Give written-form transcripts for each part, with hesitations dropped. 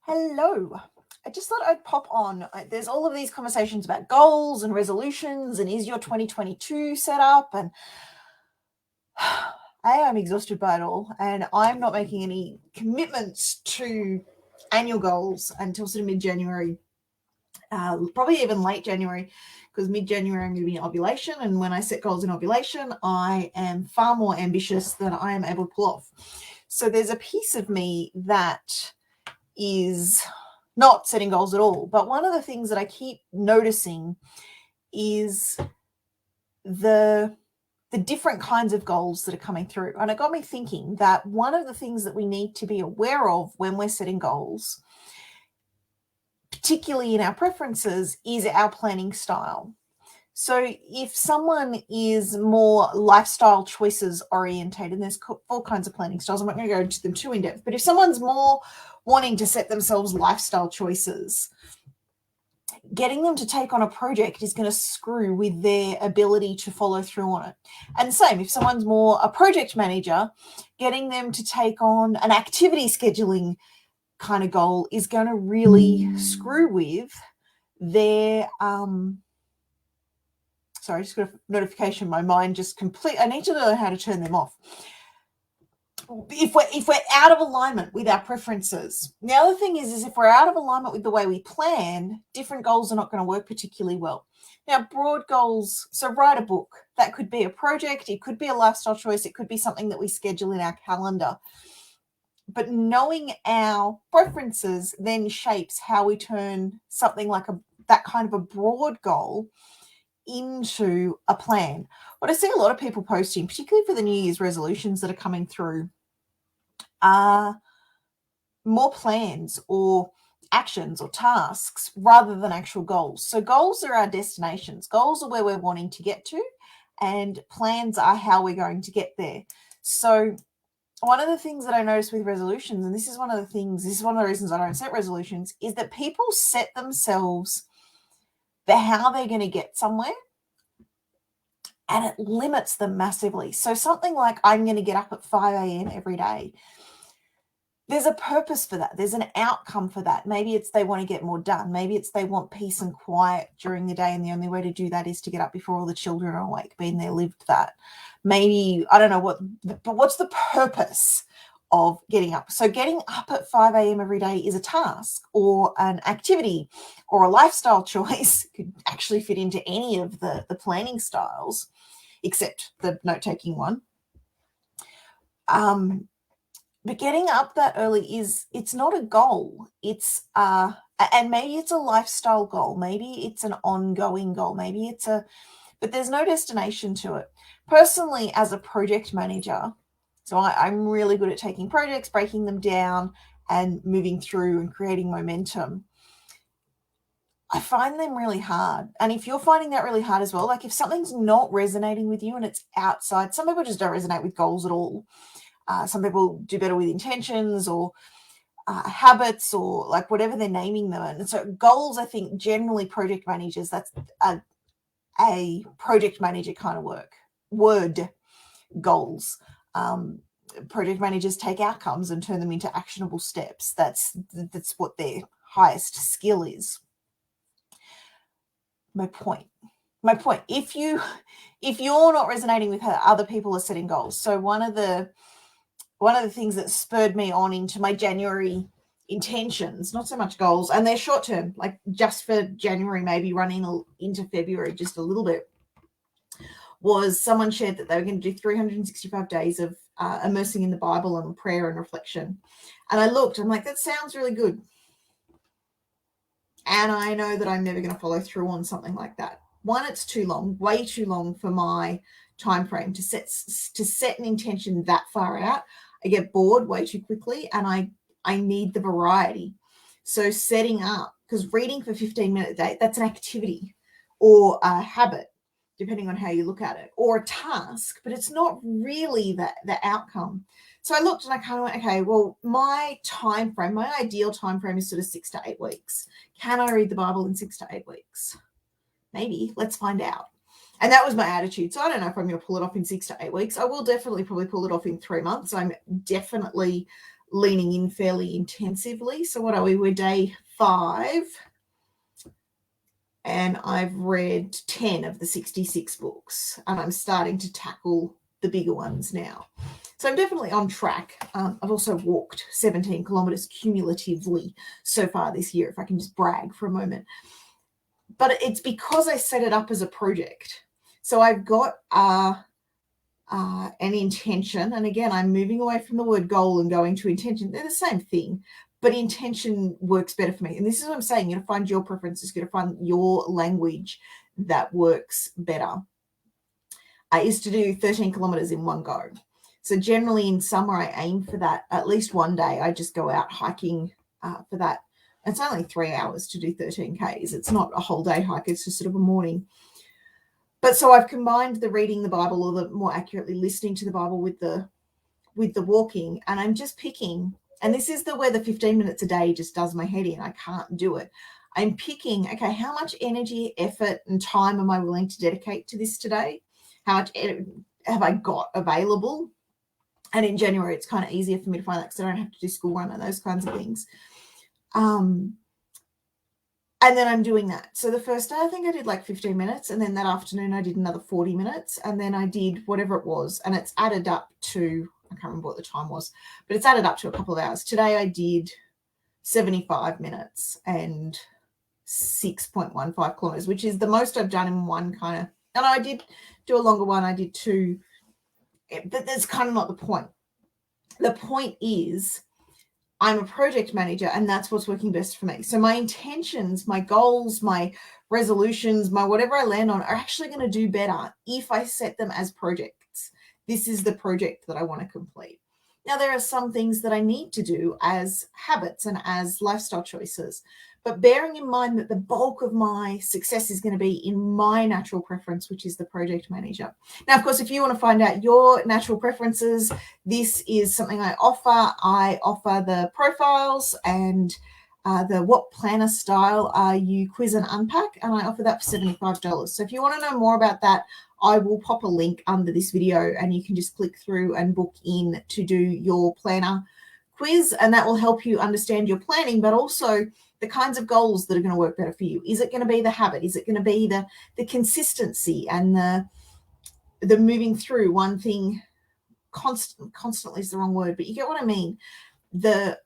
Hello. I just thought I'd pop on. There's all of these conversations about goals and resolutions and is your 2022 set up? And I'm exhausted by it all. And I'm not making any commitments to annual goals until sort of mid-January, probably even late January, because mid-January I'm moving in ovulation. And when I set goals in ovulation, I am far more ambitious than I am able to pull off. So there's a piece of me that is not setting goals at all. But one of the things that I keep noticing is the different kinds of goals that are coming through. And it got me thinking that one of the things that we need to be aware of when we're setting goals, particularly in our preferences, is our planning style. So if someone is more lifestyle choices orientated, and there's all kinds of planning styles, I'm not going to go into them too in depth, but if someone's more wanting to set themselves lifestyle choices, getting them to take on a project is going to screw with their ability to follow through on it. And same, if someone's more a project manager, getting them to take on an activity scheduling kind of goal is going to really screw with their sorry, I just got a notification. My mind just I need to know how to turn them off. If we're out of alignment with our preferences. The other thing is if we're out of alignment with the way we plan, different goals are not going to work particularly well. Now, broad goals, so write a book. That could be a project, it could be a lifestyle choice, it could be something that we schedule in our calendar. But knowing our preferences then shapes how we turn something like that kind of a broad goal into a plan. What I see a lot of people posting, particularly for the New Year's resolutions that are coming through, are more plans or actions or tasks rather than actual goals. So goals are our destinations. Goals are where we're wanting to get to, and plans are how we're going to get there. So one of the things that I notice with resolutions, and this is one of the reasons I don't set resolutions, is that people set themselves how they're going to get somewhere, and it limits them massively. So something like I'm going to get up at 5 a.m. every day. There's a purpose for that. There's an outcome for that. Maybe it's they want to get more done. Maybe it's they want peace and quiet during the day, and the only way to do that is to get up before all the children are awake. Been there, lived that. Maybe, I don't know but what's the purpose of getting up? So getting up at 5 a.m. every day is a task or an activity or a lifestyle choice. Could actually fit into any of the planning styles, except the note-taking one. But getting up that early it's not a goal. It's and maybe it's a lifestyle goal. Maybe it's an ongoing goal. Maybe but there's no destination to it. Personally, as a project manager, so I'm really good at taking projects, breaking them down and moving through and creating momentum. I find them really hard. And if you're finding that really hard as well, like if something's not resonating with you and it's outside, some people just don't resonate with goals at all. Some people do better with intentions or habits or like whatever they're naming them. And so goals, I think generally project managers, that's a project manager kind of word goals. Project managers take outcomes and turn them into actionable steps. That's what their highest skill is. My point. If you're not resonating with how other people are setting goals. So one of the things that spurred me on into my January intentions, not so much goals, and they're short term, like just for January, maybe running into February just a little bit, was someone shared that they were going to do 365 days of immersing in the Bible and prayer and reflection. And I'm like, that sounds really good. And I know that I'm never going to follow through on something like that. One, it's too long, way too long for my time frame to set an intention that far out. I get bored way too quickly, and I need the variety. So setting up, because reading for 15 minutes a day, that's an activity or a habit, depending on how you look at it, or a task, but it's not really the outcome. So I looked and I kind of went, okay, well, my ideal time frame is sort of 6 to 8 weeks. Can I read the Bible in 6 to 8 weeks? Maybe. Let's find out. And that was my attitude. So I don't know if I'm going to pull it off in 6 to 8 weeks. I will definitely probably pull it off in 3 months. I'm definitely leaning in fairly intensively. So what are we? We're day 5. And I've read 10 of the 66 books, and I'm starting to tackle the bigger ones now. So I'm definitely on track. I've also walked 17 kilometers cumulatively so far this year, if I can just brag for a moment. But it's because I set it up as a project. So I've got an intention, and again, I'm moving away from the word goal and going to intention. They're the same thing, but intention works better for me. And this is what I'm saying. You're going to find your preferences, you're going to find your language that works better. Is to do 13 kilometers in one go. So generally in summer, I aim for that. At least one day, I just go out hiking for that. It's only 3 hours to do 13 Ks. It's not a whole day hike. It's just sort of a morning. But so I've combined the reading the Bible, or the more accurately listening to the Bible, with the walking, and I'm just picking. And this is where the 15 minutes a day just does my head in. I can't do it. I'm picking, okay, how much energy, effort, and time am I willing to dedicate to this today? How much have I got available? And in January, it's kind of easier for me to find that because I don't have to do school run and those kinds of things. And then I'm doing that. So the first day, I think I did like 15 minutes. And then that afternoon, I did another 40 minutes. And then I did whatever it was. And it's added up to, I can't remember what the time was, but it's added up to a couple of hours. Today, I did 75 minutes and 6.15 kilometers, which is the most I've done in one kind of, and I did do a longer one. I did 2, but that's kind of not the point. The point is I'm a project manager, and that's what's working best for me. So my intentions, my goals, my resolutions, my whatever I land on are actually going to do better if I set them as projects. This is the project that I want to complete. Now, there are some things that I need to do as habits and as lifestyle choices, but bearing in mind that the bulk of my success is going to be in my natural preference, which is the project manager. Now, of course, if you want to find out your natural preferences, this is something I offer. I offer the profiles and the What Planner Style Are You quiz and unpack, and I offer that for $75. So if you want to know more about that, I will pop a link under this video, and you can just click through and book in to do your planner quiz, and that will help you understand your planning, but also the kinds of goals that are going to work better for you. Is it going to be the habit? Is it going to be the consistency and the moving through one thing constantly is the wrong word, but you get what I mean.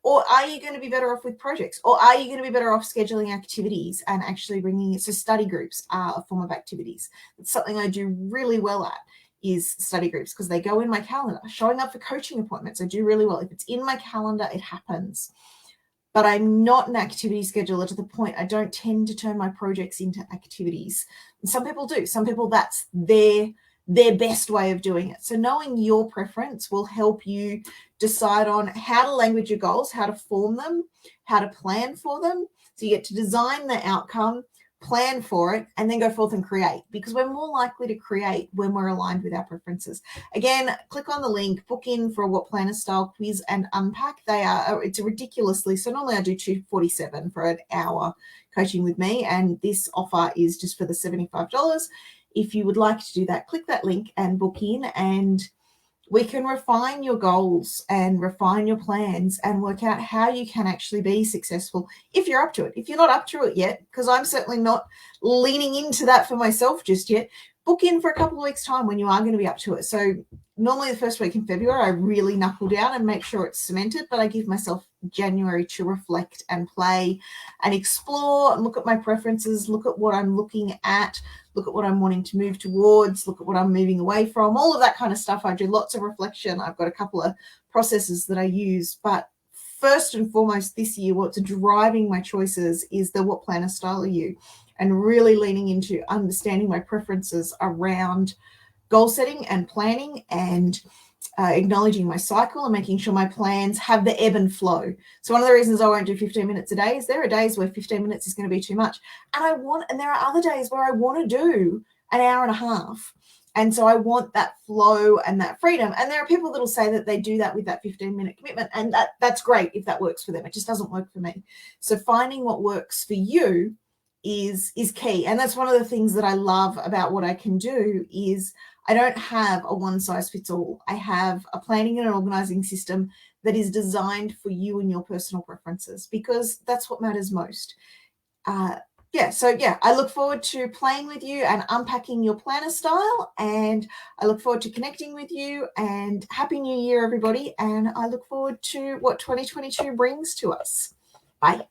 Or are you going to be better off with projects? Or are you going to be better off scheduling activities and actually bringing it? So study groups are a form of activities. It's something I do really well at, is study groups, because they go in my calendar. Showing up for coaching appointments, I do really well. If it's in my calendar, it happens. But I'm not an activity scheduler to the point I don't tend to turn my projects into activities. And some people do. Some people, that's their best way of doing it. So knowing your preference will help you decide on how to language your goals, how to form them, how to plan for them. So you get to design the outcome, plan for it, and then go forth and create, because we're more likely to create when we're aligned with our preferences. Again, click on the link, book in for a What Planner Style quiz and unpack. It's ridiculously, so normally I do $247 for an hour coaching with me, and this offer is just for the $75. If you would like to do that, click that link and book in, and we can refine your goals and refine your plans and work out how you can actually be successful if you're up to it. If you're not up to it yet, because I'm certainly not leaning into that for myself just yet, book in for a couple of weeks' time when you are going to be up to it. So normally the first week in February, I really knuckle down and make sure it's cemented, but I give myself January to reflect and play and explore and look at my preferences, look at what I'm looking at, look at what I'm wanting to move towards, look at what I'm moving away from, all of that kind of stuff. I do lots of reflection. I've got a couple of processes that I use, but first and foremost this year, what's driving my choices is the What Planner Style Are You, and really leaning into understanding my preferences around goal setting and planning, and acknowledging my cycle and making sure my plans have the ebb and flow. So one of the reasons I won't do 15 minutes a day is there are days where 15 minutes is going to be too much. And there are other days where I want to do an hour and a half. And so I want that flow and that freedom. And there are people that will say that they do that with that 15-minute commitment. And that's great if that works for them. It just doesn't work for me. So finding what works for you is key. And that's one of the things that I love about what I can do is I don't have a one size fits all. I have a planning and an organizing system that is designed for you and your personal preferences, because that's what matters most. I look forward to playing with you and unpacking your planner style, and I look forward to connecting with you, and Happy New Year, everybody. And I look forward to what 2022 brings to us. Bye.